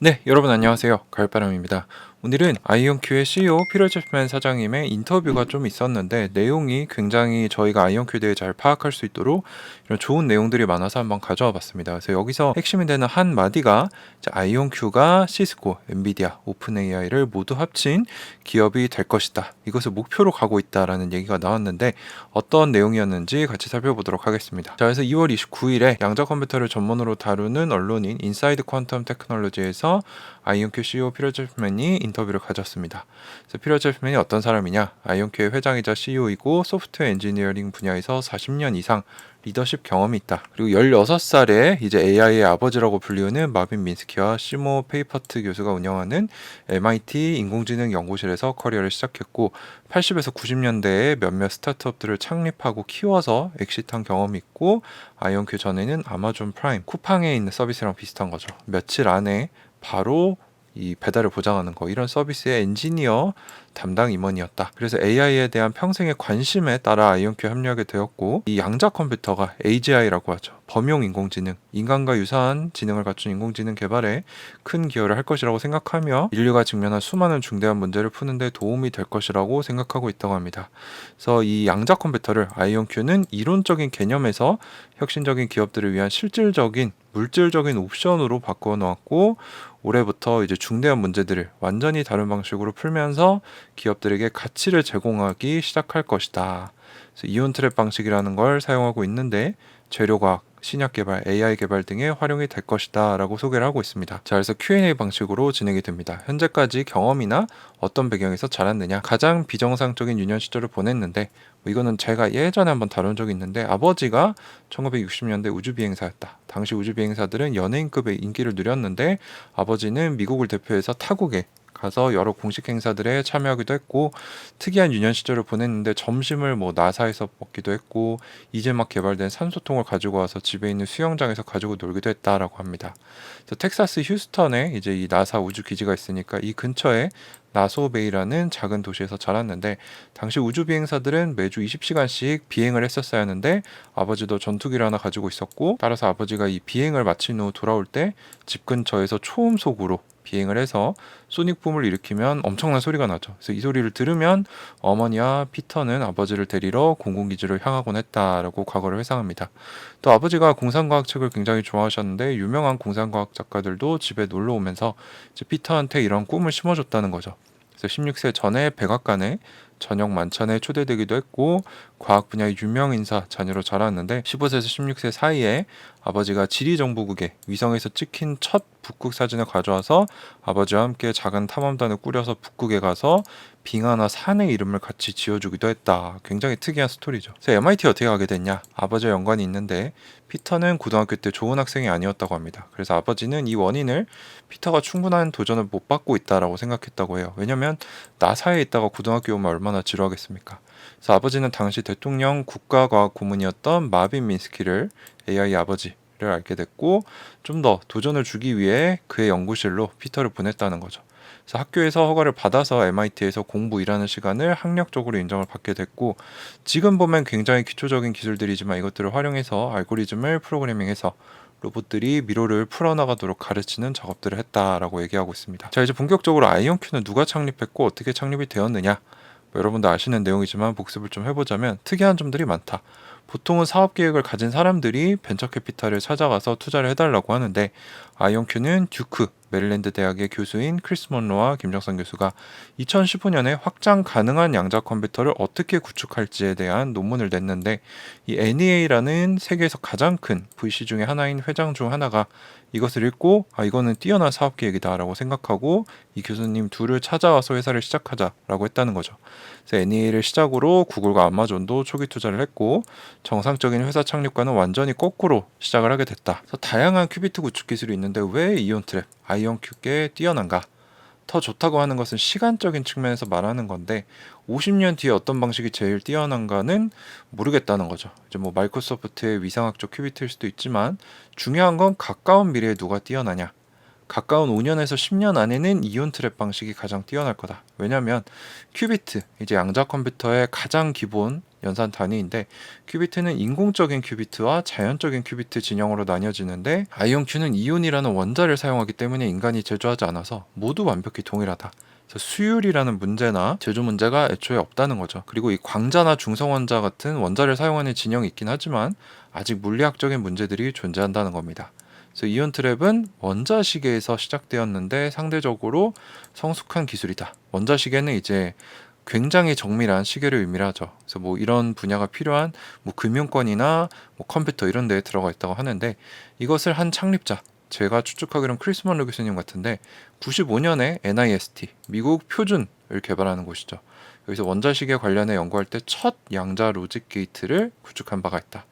네, 여러분 안녕하세요. 가을바람입니다. 오늘은 아이온큐의 CEO 피터 챕맨 사장님의 인터뷰가 좀 있었는데 내용이 굉장히 저희가 아이온큐에 대해 잘 파악할 수 있도록 이런 좋은 내용들이 많아서 한번 가져와 봤습니다. 그래서 여기서 핵심이 되는 한 마디가 이제 아이온큐가 시스코, 엔비디아, 오픈 AI를 모두 합친 기업이 될 것이다. 이것을 목표로 가고 있다라는 얘기가 나왔는데 어떤 내용이었는지 같이 살펴보도록 하겠습니다. 자, 그래서 2월 29일에 양자 컴퓨터를 전문으로 다루는 언론인 인사이드 퀀텀 테크놀로지에서 아이온큐 CEO 피터 챕맨이 인터뷰를 가졌습니다. 그래서 피터 챕맨이 어떤 사람이냐? 아이온큐의 회장이자 CEO이고 소프트웨어 엔지니어링 분야에서 40년 이상 리더십 경험이 있다. 그리고 16살에 이제 AI의 아버지라고 불리우는 마빈 민스키와 시모 페이퍼트 교수가 운영하는 MIT 인공지능 연구실에서 커리어를 시작했고 80에서 90년대에 몇몇 스타트업들을 창립하고 키워서 엑시트한 경험이 있고 아이온큐 전에는 아마존 프라임, 쿠팡에 있는 서비스랑 비슷한 거죠. 며칠 안에 바로 이 배달을 보장하는 거 이런 서비스의 엔지니어 담당 임원이었다. 그래서 AI에 대한 평생의 관심에 따라 아이온큐에 합류하게 되었고 이 양자 컴퓨터가 AGI라고 하죠. 범용 인공지능, 인간과 유사한 지능을 갖춘 인공지능 개발에 큰 기여를 할 것이라고 생각하며 인류가 직면한 수많은 중대한 문제를 푸는 데 도움이 될 것이라고 생각하고 있다고 합니다. 그래서 이 양자 컴퓨터를 아이온큐는 이론적인 개념에서 혁신적인 기업들을 위한 실질적인 물질적인 옵션으로 바꾸어 놓았고 올해부터 이제 중대한 문제들을 완전히 다른 방식으로 풀면서 기업들에게 가치를 제공하기 시작할 것이다. 그래서 이온 트랩 방식이라는 걸 사용하고 있는데 재료과학, 신약 개발, AI 개발 등에 활용이 될 것이다 라고 소개를 하고 있습니다. 자, 그래서 Q&A 방식으로 진행이 됩니다. 현재까지 경험이나 어떤 배경에서 자랐느냐, 가장 비정상적인 유년 시절을 보냈는데 이거는 제가 예전에 한번 다룬 적이 있는데 아버지가 1960년대 우주비행사였다. 당시 우주비행사들은 연예인급의 인기를 누렸는데 아버지는 미국을 대표해서 타국에 가서 여러 공식 행사들에 참여하기도 했고 특이한 유년 시절을 보냈는데 점심을 뭐 나사에서 먹기도 했고 이제 막 개발된 산소통을 가지고 와서 집에 있는 수영장에서 가지고 놀기도 했다라고 합니다. 그래서 텍사스 휴스턴에 이제 이 나사 우주 기지가 있으니까 이 근처에 나소베이라는 작은 도시에서 자랐는데 당시 우주 비행사들은 매주 20시간씩 비행을 했었어야 하는데 아버지도 전투기를 하나 가지고 있었고 따라서 아버지가 이 비행을 마친 후 돌아올 때 집 근처에서 초음속으로 비행을 해서 소닉붐을 일으키면 엄청난 소리가 나죠. 그래서 이 소리를 들으면 어머니와 피터는 아버지를 데리러 공군기지로 향하곤 했다라고 과거를 회상합니다. 또 아버지가 공상과학 책을 굉장히 좋아하셨는데 유명한 공상과학 작가들도 집에 놀러 오면서 이제 피터한테 이런 꿈을 심어줬다는 거죠. 그래서 16세 전에 백악관에 저녁 만찬에 초대되기도 했고 과학 분야의 유명 인사 자녀로 자랐는데 15세에서 16세 사이에 아버지가 지리정보국에 위성에서 찍힌 첫 북극 사진을 가져와서 아버지와 함께 작은 탐험단을 꾸려서 북극에 가서 빙하나 산의 이름을 같이 지어주기도 했다. 굉장히 특이한 스토리죠. 그래서 MIT 어떻게 가게 됐냐? 아버지와 연관이 있는데 피터는 고등학교 때 좋은 학생이 아니었다고 합니다. 그래서 아버지는 이 원인을 피터가 충분한 도전을 못 받고 있다라고 생각했다고 해요. 왜냐면 나사에 있다가 고등학교 오면 얼마나 지루하겠습니까? 그래서 아버지는 당시 대통령 국가과학 고문이었던 마빈 민스키를 AI 아버지를 알게 됐고 좀 더 도전을 주기 위해 그의 연구실로 피터를 보냈다는 거죠. 그래서 학교에서 허가를 받아서 MIT에서 공부 일하는 시간을 학력적으로 인정을 받게 됐고 지금 보면 굉장히 기초적인 기술들이지만 이것들을 활용해서 알고리즘을 프로그래밍해서 로봇들이 미로를 풀어나가도록 가르치는 작업들을 했다라고 얘기하고 있습니다. 자, 이제 본격적으로 아이온큐는 누가 창립했고 어떻게 창립이 되었느냐? 뭐 여러분도 아시는 내용이지만 복습을 좀 해보자면 특이한 점들이 많다. 보통은 사업 계획을 가진 사람들이 벤처 캐피탈을 찾아가서 투자를 해달라고 하는데 아이온큐는 듀크 메릴랜드 대학의 교수인 크리스 먼로와 김정선 교수가 2015년에 확장 가능한 양자 컴퓨터를 어떻게 구축할지에 대한 논문을 냈는데 이 NEA라는 세계에서 가장 큰 VC 중에 하나인 회장 중 하나가 이것을 읽고 이거는 뛰어난 사업 계획이다라고 생각하고 이 교수님 둘을 찾아와서 회사를 시작하자라고 했다는 거죠. 그래서 NEA를 시작으로 구글과 아마존도 초기 투자를 했고 정상적인 회사 창립과는 완전히 거꾸로 시작을 하게 됐다. 그래서 다양한 큐비트 구축 기술이 있는데 왜 이온 트랩, 아이온큐께 뛰어난가? 더 좋다고 하는 것은 시간적인 측면에서 말하는 건데 50년 뒤에 어떤 방식이 제일 뛰어난가는 모르겠다는 거죠. 이제 뭐 마이크로소프트의 위상학적 큐비트일 수도 있지만 중요한 건 가까운 미래에 누가 뛰어나냐. 가까운 5년에서 10년 안에는 이온 트랩 방식이 가장 뛰어날 거다. 왜냐면 큐비트, 이제 양자 컴퓨터의 가장 기본 연산 단위인데, 큐비트는 인공적인 큐비트와 자연적인 큐비트 진영으로 나뉘어지는데, 아이온큐는 이온이라는 원자를 사용하기 때문에 인간이 제조하지 않아서 모두 완벽히 동일하다. 그래서 수율이라는 문제나 제조 문제가 애초에 없다는 거죠. 그리고 이 광자나 중성원자 같은 원자를 사용하는 진영이 있긴 하지만 아직 물리학적인 문제들이 존재한다는 겁니다. 그래서 이온 트랩은 원자시계에서 시작되었는데 상대적으로 성숙한 기술이다. 원자시계는 이제 굉장히 정밀한 시계를 의미하죠. 그래서 뭐 이런 분야가 필요한 뭐 금융권이나 뭐 컴퓨터 이런 데에 들어가 있다고 하는데, 이것을 한 창립자, 제가 추측하기로는 크리스 먼로 교수님 같은데 95년에 NIST 미국 표준을 개발하는 곳이죠. 여기서 원자시계 관련해 연구할 때 첫 양자 로직 게이트를 구축한 바가 있다.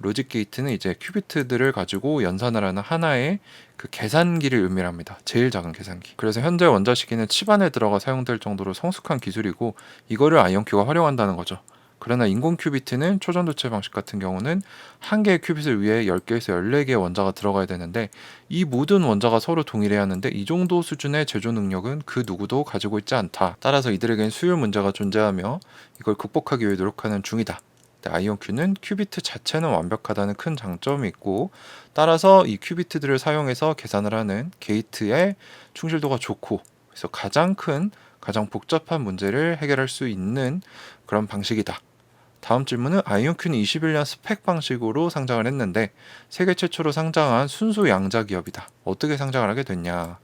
로직 게이트는 이제 큐비트들을 가지고 연산을 하는 하나의 그 계산기를 의미합니다. 제일 작은 계산기. 그래서 현재 원자시계는 칩 안에 들어가 사용될 정도로 성숙한 기술이고, 이거를 아이온큐가 활용한다는 거죠. 그러나 인공 큐비트는 초전도체 방식 같은 경우는 한 개의 큐빗을 위해 10개에서 14개의 원자가 들어가야 되는데, 이 모든 원자가 서로 동일해야 하는데 이 정도 수준의 제조 능력은 그 누구도 가지고 있지 않다. 따라서 이들에겐 수율 문제가 존재하며 이걸 극복하기 위해 노력하는 중이다. 아이온큐는 큐비트 자체는 완벽하다는 큰 장점이 있고, 따라서 이 큐비트들을 사용해서 계산을 하는 게이트의 충실도가 좋고, 그래서 가장 큰, 가장 복잡한 문제를 해결할 수 있는 그런 방식이다. 다음 질문은 아이온큐는 21년 스펙 방식으로 상장을 했는데 세계 최초로 상장한 순수 양자 기업이다. 어떻게 상장을 하게 됐냐?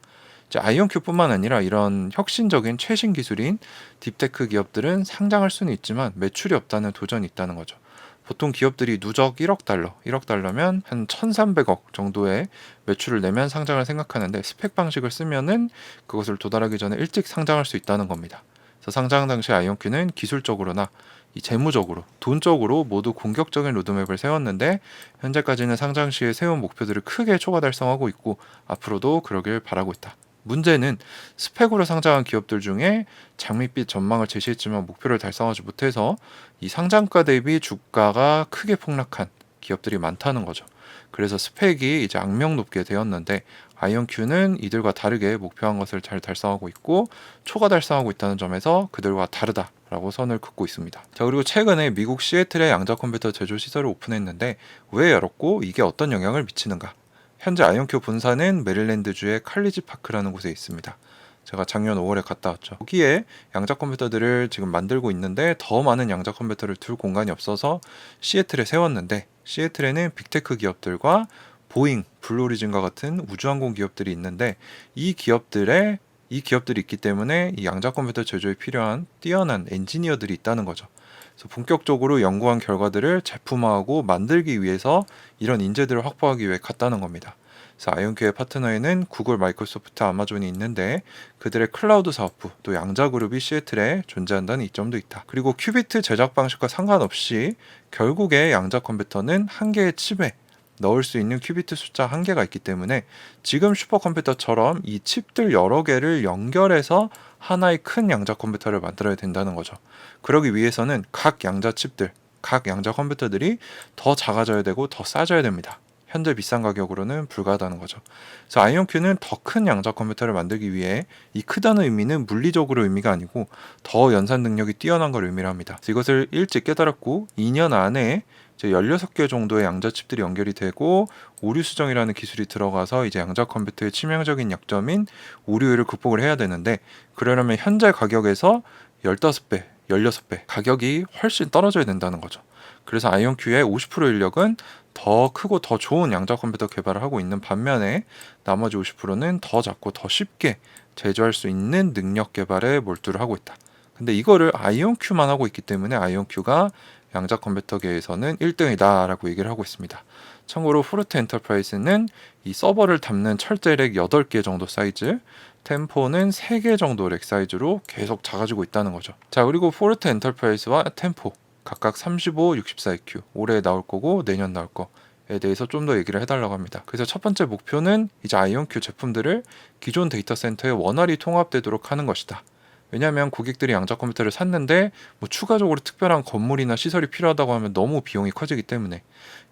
이제 아이온큐뿐만 아니라 이런 혁신적인 최신 기술인 딥테크 기업들은 상장할 수는 있지만 매출이 없다는 도전이 있다는 거죠. 보통 기업들이 누적 1억 달러, 1억 달러면 한 1,300억 정도의 매출을 내면 상장을 생각하는데, 스펙 방식을 쓰면은 그것을 도달하기 전에 일찍 상장할 수 있다는 겁니다. 그래서 상장 당시 아이온큐는 기술적으로나 이 재무적으로, 돈적으로 모두 공격적인 로드맵을 세웠는데, 현재까지는 상장 시에 세운 목표들을 크게 초과 달성하고 있고 앞으로도 그러길 바라고 있다. 문제는 스펙으로 상장한 기업들 중에 장밋빛 전망을 제시했지만 목표를 달성하지 못해서 이 상장가 대비 주가가 크게 폭락한 기업들이 많다는 거죠. 그래서 스펙이 이제 악명 높게 되었는데, 아이온큐는 이들과 다르게 목표한 것을 잘 달성하고 있고 초과 달성하고 있다는 점에서 그들과 다르다라고 선을 긋고 있습니다. 자, 그리고 최근에 미국 시애틀에 양자 컴퓨터 제조 시설을 오픈했는데 왜 열었고 이게 어떤 영향을 미치는가? 현재 아이온큐 본사는 메릴랜드주의 칼리지 파크라는 곳에 있습니다. 제가 작년 5월에 갔다 왔죠. 여기에 양자 컴퓨터들을 지금 만들고 있는데 더 많은 양자 컴퓨터를 둘 공간이 없어서 시애틀에 세웠는데, 시애틀에는 빅테크 기업들과 보잉, 블루오리진과 같은 우주항공 기업들이 있는데, 이 기업들이 있기 때문에 이 양자 컴퓨터 제조에 필요한 뛰어난 엔지니어들이 있다는 거죠. 그래서 본격적으로 연구한 결과들을 제품화하고 만들기 위해서 이런 인재들을 확보하기 위해 갔다는 겁니다. 그래서 아이온큐의 파트너에는 구글, 마이크로소프트, 아마존이 있는데 그들의 클라우드 사업부, 또 양자 그룹이 시애틀에 존재한다는 이점도 있다. 그리고 큐비트 제작 방식과 상관없이 결국에 양자 컴퓨터는 한 개의 칩에 넣을 수 있는 큐비트 숫자 한 개가 있기 때문에 지금 슈퍼컴퓨터처럼 이 칩들 여러 개를 연결해서 하나의 큰 양자 컴퓨터를 만들어야 된다는 거죠. 그러기 위해서는 각 양자 칩들, 각 양자 컴퓨터들이 더 작아져야 되고 더 싸져야 됩니다. 현재 비싼 가격으로는 불가하다는 거죠. 그래서 아이온큐는 더 큰 양자 컴퓨터를 만들기 위해, 이 크다는 의미는 물리적으로 의미가 아니고 더 연산 능력이 뛰어난 걸 의미합니다. 그래서 이것을 일찍 깨달았고 2년 안에 이제 16개 정도의 양자 칩들이 연결이 되고 오류 수정이라는 기술이 들어가서 이제 양자 컴퓨터의 치명적인 약점인 오류율을 극복을 해야 되는데, 그러려면 현재 가격에서 15배, 16배 가격이 훨씬 떨어져야 된다는 거죠. 그래서 아이온큐의 50% 인력은 더 크고 더 좋은 양자 컴퓨터 개발을 하고 있는 반면에 나머지 50%는 더 작고 더 쉽게 제조할 수 있는 능력 개발에 몰두를 하고 있다. 근데 이거를 아이온큐만 하고 있기 때문에 아이온큐가 양자 컴퓨터계에서는 1등이다 라고 얘기를 하고 있습니다. 참고로 포르테 엔터프라이즈는 이 서버를 담는 철제 렉 8개 정도 사이즈, 템포는 3개 정도 렉 사이즈로 계속 작아지고 있다는 거죠. 자, 그리고 포르테 엔터프라이즈와 템포 각각 35, 64EQ 올해 나올 거고 내년 나올 거에 대해서 좀 더 얘기를 해달라고 합니다. 그래서 첫 번째 목표는 이제 아이온큐 제품들을 기존 데이터 센터에 원활히 통합되도록 하는 것이다. 왜냐하면 고객들이 양자 컴퓨터를 샀는데 뭐 추가적으로 특별한 건물이나 시설이 필요하다고 하면 너무 비용이 커지기 때문에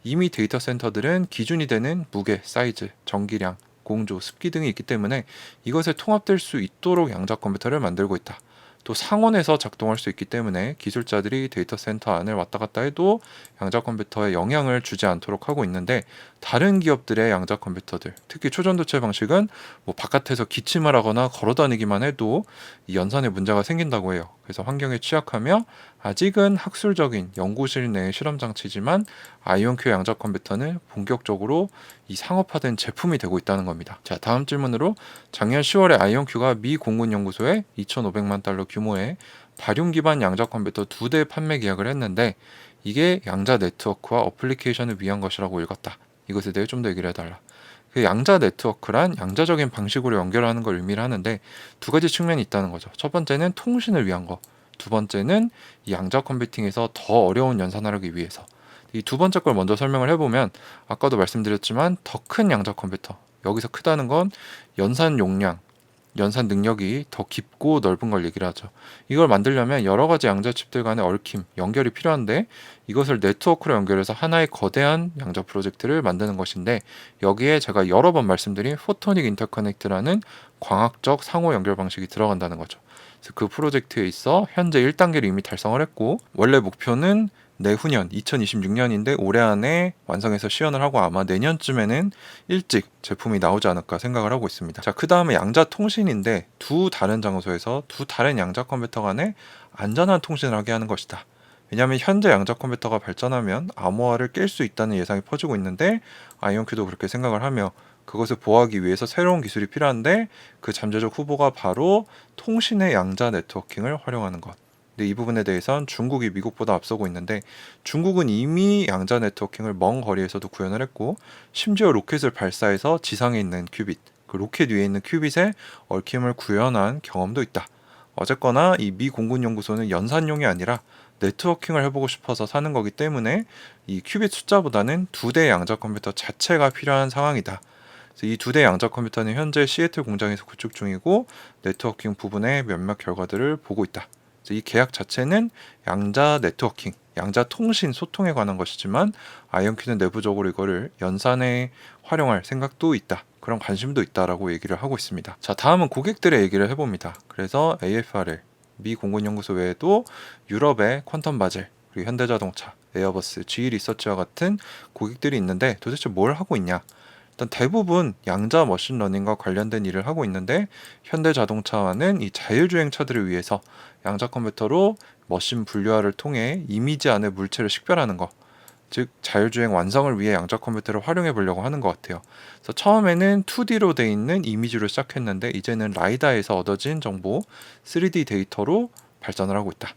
이미 데이터 센터들은 기준이 되는 무게, 사이즈, 전기량, 공조, 습기 등이 있기 때문에 이것에 통합될 수 있도록 양자 컴퓨터를 만들고 있다. 또 상온에서 작동할 수 있기 때문에 기술자들이 데이터 센터 안을 왔다 갔다 해도 양자 컴퓨터에 영향을 주지 않도록 하고 있는데, 다른 기업들의 양자 컴퓨터들, 특히 초전도체 방식은 뭐 바깥에서 기침을 하거나 걸어 다니기만 해도 이 연산에 문제가 생긴다고 해요. 그래서 환경에 취약하며 아직은 학술적인 연구실 내의 실험 장치지만 아이온큐 양자 컴퓨터는 본격적으로 이 상업화된 제품이 되고 있다는 겁니다. 자, 다음 질문으로, 작년 10월에 아이온큐가 미 공군 연구소에 2,500만 달러 규모의 바륨 기반 양자 컴퓨터 2대 판매 계약을 했는데, 이게 양자 네트워크와 어플리케이션을 위한 것이라고 읽었다. 이것에 대해 좀 더 얘기를 해달라. 그 양자 네트워크란 양자적인 방식으로 연결하는 걸 의미를 하는데, 두 가지 측면이 있다는 거죠. 첫 번째는 통신을 위한 거, 두 번째는 이 양자 컴퓨팅에서 더 어려운 연산을 하기 위해서. 이 두 번째 걸 먼저 설명을 해보면, 아까도 말씀드렸지만 더 큰 양자 컴퓨터, 여기서 크다는 건 연산 용량, 연산 능력이 더 깊고 넓은 걸 얘기를 하죠. 이걸 만들려면 여러 가지 양자 칩들 간의 얽힘, 연결이 필요한데, 이것을 네트워크로 연결해서 하나의 거대한 양자 프로젝트를 만드는 것인데, 여기에 제가 여러 번 말씀드린 포토닉 인터커넥트라는 광학적 상호 연결 방식이 들어간다는 거죠. 그래서 그 프로젝트에 있어 현재 1단계를 이미 달성을 했고, 원래 목표는 내후년 2026년인데 올해 안에 완성해서 시연을 하고 아마 내년쯤에는 일찍 제품이 나오지 않을까 생각을 하고 있습니다. 자, 그 다음에 양자 통신인데, 두 다른 장소에서 두 다른 양자 컴퓨터 간에 안전한 통신을 하게 하는 것이다. 왜냐하면 현재 양자 컴퓨터가 발전하면 암호화를 깰 수 있다는 예상이 퍼지고 있는데, 아이온큐도 그렇게 생각을 하며 그것을 보호하기 위해서 새로운 기술이 필요한데, 그 잠재적 후보가 바로 통신의 양자 네트워킹을 활용하는 것. 근데 이 부분에 대해선 중국이 미국보다 앞서고 있는데, 중국은 이미 양자 네트워킹을 먼 거리에서도 구현을 했고, 심지어 로켓을 발사해서 지상에 있는 큐빗, 그 로켓 위에 있는 큐빗에 얽힘을 구현한 경험도 있다. 어쨌거나 이 미 공군 연구소는 연산용이 아니라 네트워킹을 해보고 싶어서 사는 거기 때문에 이 큐빗 숫자보다는 두 대의 양자 컴퓨터 자체가 필요한 상황이다. 이 두 대 양자 컴퓨터는 현재 시애틀 공장에서 구축 중이고, 네트워킹 부분의 몇몇 결과들을 보고 있다. 이 계약 자체는 양자 네트워킹, 양자 통신, 소통에 관한 것이지만 아이온큐는 내부적으로 이거를 연산에 활용할 생각도 있다. 그런 관심도 있다라고 얘기를 하고 있습니다. 자, 다음은 고객들의 얘기를 해봅니다. 그래서 AFRL, 미 공군연구소 외에도 유럽의 퀀텀 바젤, 그리고 현대자동차, 에어버스, GE 리서치와 같은 고객들이 있는데, 도대체 뭘 하고 있냐? 일단 대부분 양자 머신러닝과 관련된 일을 하고 있는데, 현대자동차와는 이 자율주행차들을 위해서 양자 컴퓨터로 머신 분류화를 통해 이미지 안에 물체를 식별하는 것, 즉 자율주행 완성을 위해 양자 컴퓨터를 활용해 보려고 하는 것 같아요. 그래서 처음에는 2D로 돼 있는 이미지로 시작했는데, 이제는 라이다에서 얻어진 정보 3D 데이터로 발전을 하고 있다.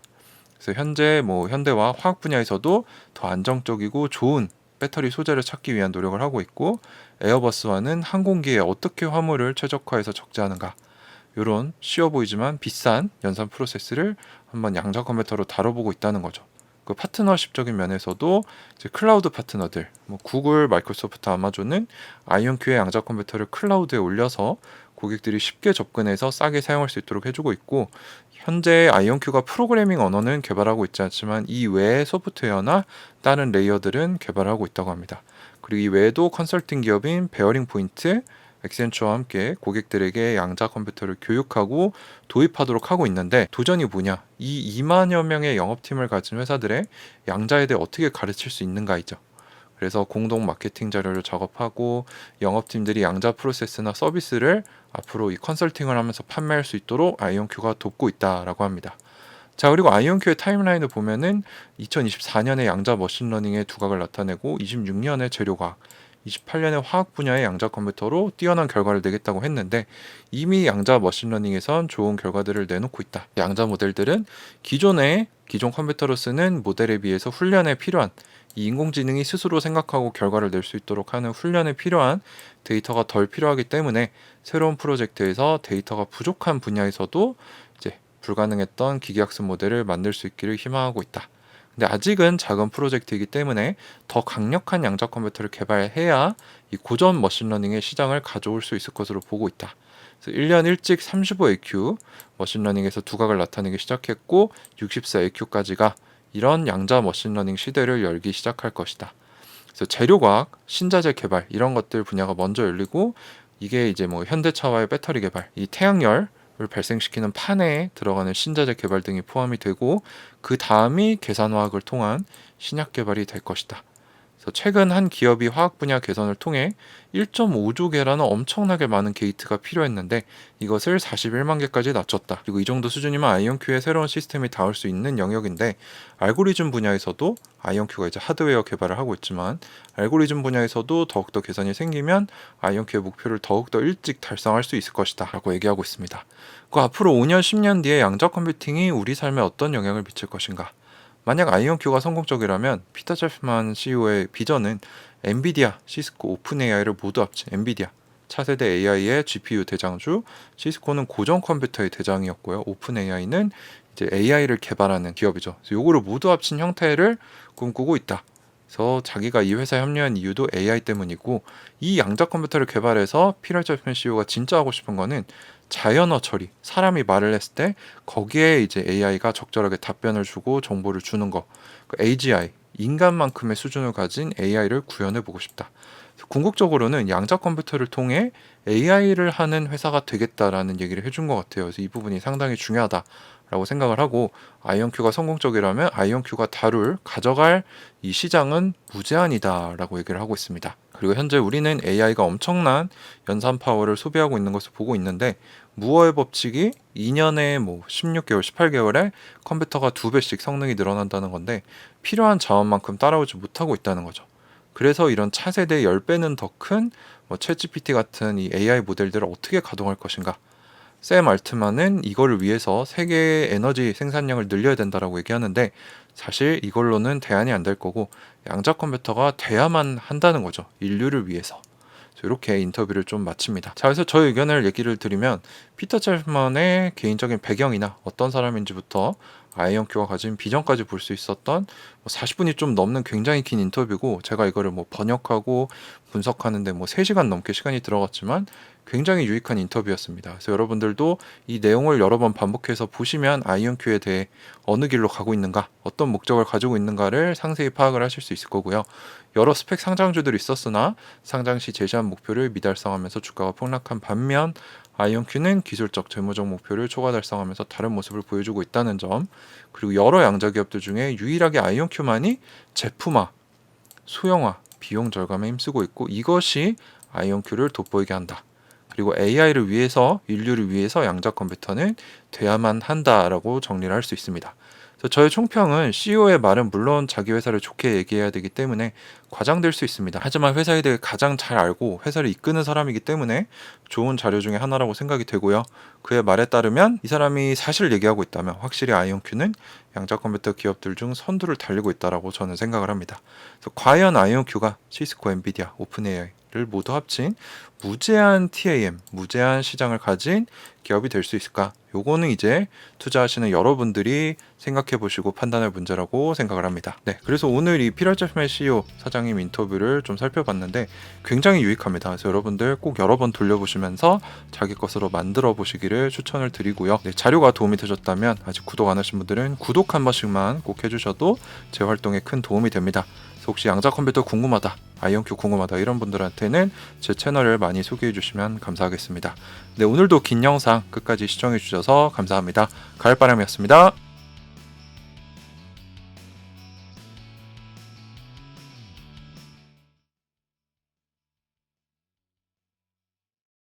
그래서 현재 뭐 현대와 화학 분야에서도 더 안정적이고 좋은 배터리 소재를 찾기 위한 노력을 하고 있고, 에어버스와는 항공기에 어떻게 화물을 최적화해서 적재하는가, 이런 쉬워 보이지만 비싼 연산 프로세스를 한번 양자 컴퓨터로 다뤄보고 있다는 거죠. 그 파트너십적인 면에서도 이제 클라우드 파트너들, 뭐 구글, 마이크로소프트, 아마존은 아이온큐의 양자 컴퓨터를 클라우드에 올려서 고객들이 쉽게 접근해서 싸게 사용할 수 있도록 해주고 있고, 현재 아이온큐가 프로그래밍 언어는 개발하고 있지 않지만 이 외의 소프트웨어나 다른 레이어들은 개발하고 있다고 합니다. 그리고 이 외에도 컨설팅 기업인 베어링 포인트, 엑센처와 함께 고객들에게 양자 컴퓨터를 교육하고 도입하도록 하고 있는데, 도전이 뭐냐? 이 2만여 명의 영업팀을 가진 회사들의 양자에 대해 어떻게 가르칠 수 있는가이죠. 그래서 공동 마케팅 자료를 작업하고 영업팀들이 양자 프로세스나 서비스를 앞으로 이 컨설팅을 하면서 판매할 수 있도록 아이온큐가 돕고 있다라고 합니다. 자, 그리고 아이온큐의 타임라인을 보면은 2024년에 양자 머신러닝의 두각을 나타내고, 26년에 재료과학, 28년에 화학 분야의 양자 컴퓨터로 뛰어난 결과를 내겠다고 했는데, 이미 양자 머신러닝에선 좋은 결과들을 내놓고 있다. 양자 모델들은 기존 컴퓨터로 쓰는 모델에 비해서 훈련에 필요한, 이 인공지능이 스스로 생각하고 결과를 낼 수 있도록 하는 훈련에 필요한 데이터가 덜 필요하기 때문에, 새로운 프로젝트에서 데이터가 부족한 분야에서도 이제 불가능했던 기계학습 모델을 만들 수 있기를 희망하고 있다. 근데 아직은 작은 프로젝트이기 때문에 더 강력한 양자 컴퓨터를 개발해야 이 고전 머신러닝의 시장을 가져올 수 있을 것으로 보고 있다. 그래서 1년 일찍 35AQ 머신러닝에서 두각을 나타내기 시작했고, 64AQ까지가 이런 양자 머신러닝 시대를 열기 시작할 것이다. 그래서 재료과학, 신자재 개발, 이런 것들 분야가 먼저 열리고, 이게 이제 뭐 현대차와의 배터리 개발, 이 태양열을 발생시키는 판에 들어가는 신자재 개발 등이 포함이 되고 그 다음이 계산화학을 통한 신약 개발이 될 것이다. 그래서 최근 한 기업이 화학 분야 개선을 통해 1.5조 개라는 엄청나게 많은 게이트가 필요했는데 이것을 41만 개까지 낮췄다. 그리고 이 정도 수준이면 아이온큐의 새로운 시스템이 닿을 수 있는 영역인데 알고리즘 분야에서도 아이온큐가 이제 하드웨어 개발을 하고 있지만 알고리즘 분야에서도 더욱더 개선이 생기면 아이온큐의 목표를 더욱더 일찍 달성할 수 있을 것이다 라고 얘기하고 있습니다. 그 앞으로 5년, 10년 뒤에 양자 컴퓨팅이 우리 삶에 어떤 영향을 미칠 것인가? 만약 아이온큐가 성공적이라면 피터 젤프만 CEO의 비전은 엔비디아, 시스코, 오픈 AI를 모두 합친 엔비디아 차세대 AI의 GPU 대장주, 시스코는 고전 컴퓨터의 대장이었고요. 오픈 AI는 이제 AI를 개발하는 기업이죠. 그래서 요거를 모두 합친 형태를 꿈꾸고 있다. 그래서 자기가 이 회사에 합류한 이유도 AI 때문이고 이 양자 컴퓨터를 개발해서 피터 젤프만 CEO가 진짜 하고 싶은 거는 자연어 처리, 사람이 말을 했을 때 거기에 이제 AI가 적절하게 답변을 주고 정보를 주는 거, 그 AGI, 인간만큼의 수준을 가진 AI를 구현해 보고 싶다. 궁극적으로는 양자 컴퓨터를 통해 AI를 하는 회사가 되겠다라는 얘기를 해준 것 같아요. 그래서 이 부분이 상당히 중요하다라고 생각을 하고 아이온큐가 성공적이라면 아이온큐가 가져갈 이 시장은 무제한이다라고 얘기를 하고 있습니다. 그리고 현재 우리는 AI가 엄청난 연산 파워를 소비하고 있는 것을 보고 있는데 무어의 법칙이 2년에 뭐 16개월, 18개월에 컴퓨터가 2배씩 성능이 늘어난다는 건데 필요한 자원만큼 따라오지 못하고 있다는 거죠. 그래서 이런 차세대 10배는 더 큰 뭐 챗GPT 같은 이 AI 모델들을 어떻게 가동할 것인가? 샘 알트만은 이거를 위해서 세계의 에너지 생산량을 늘려야 된다라고 얘기하는데 사실 이걸로는 대안이 안 될 거고 양자 컴퓨터가 돼야만 한다는 거죠. 인류를 위해서. 이렇게 인터뷰를 좀 마칩니다. 자, 그래서 저의 의견을 얘기를 드리면 피터 첼만의 개인적인 배경이나 어떤 사람인지부터 아이온큐가 가진 비전까지 볼 수 있었던 40분이 좀 넘는 굉장히 긴 인터뷰고 제가 이거를 뭐 번역하고 분석하는데 뭐 3시간 넘게 시간이 들어갔지만 굉장히 유익한 인터뷰였습니다. 그래서 여러분들도 이 내용을 여러 번 반복해서 보시면 아이온큐에 대해 어느 길로 가고 있는가, 어떤 목적을 가지고 있는가를 상세히 파악을 하실 수 있을 거고요. 여러 스펙 상장주들이 있었으나 상장 시 제시한 목표를 미달성하면서 주가가 폭락한 반면 아이온큐는 기술적 재무적 목표를 초과 달성하면서 다른 모습을 보여주고 있다는 점, 그리고 여러 양자 기업들 중에 유일하게 아이온큐만이 제품화, 소형화, 비용 절감에 힘쓰고 있고 이것이 아이온큐를 돋보이게 한다. 그리고 AI를 위해서 인류를 위해서 양자 컴퓨터는 돼야만 한다라고 정리를 할 수 있습니다. 그래서 저의 총평은 CEO의 말은 물론 자기 회사를 좋게 얘기해야 되기 때문에 과장될 수 있습니다. 하지만 회사에 대해 가장 잘 알고 회사를 이끄는 사람이기 때문에 좋은 자료 중에 하나라고 생각이 되고요. 그의 말에 따르면 이 사람이 사실을 얘기하고 있다면 확실히 아이온큐는 양자 컴퓨터 기업들 중 선두를 달리고 있다라고 저는 생각을 합니다. 그래서 과연 아이온큐가 시스코, 엔비디아, 오픈 AI를 모두 합친 무제한 TAM, 무제한 시장을 가진 기업이 될 수 있을까? 요거는 이제 투자하시는 여러분들이 생각해 보시고 판단할 문제라고 생각을 합니다. 네, 그래서 오늘 이 피터 젤프만 CEO 사장님 인터뷰를 좀 살펴봤는데 굉장히 유익합니다. 그래서 여러분들 꼭 여러 번 돌려보시면서 자기 것으로 만들어 보시기를 추천을 드리고요. 네, 자료가 도움이 되셨다면 아직 구독 안 하신 분들은 구독 한 번씩만 꼭 해주셔도 제 활동에 큰 도움이 됩니다. 혹시 양자 컴퓨터 궁금하다, 아이온큐 궁금하다 이런 분들한테는 제 채널을 많이 소개해 주시면 감사하겠습니다. 네, 오늘도 긴 영상 끝까지 시청해 주셔서 감사합니다. 가을바람이었습니다.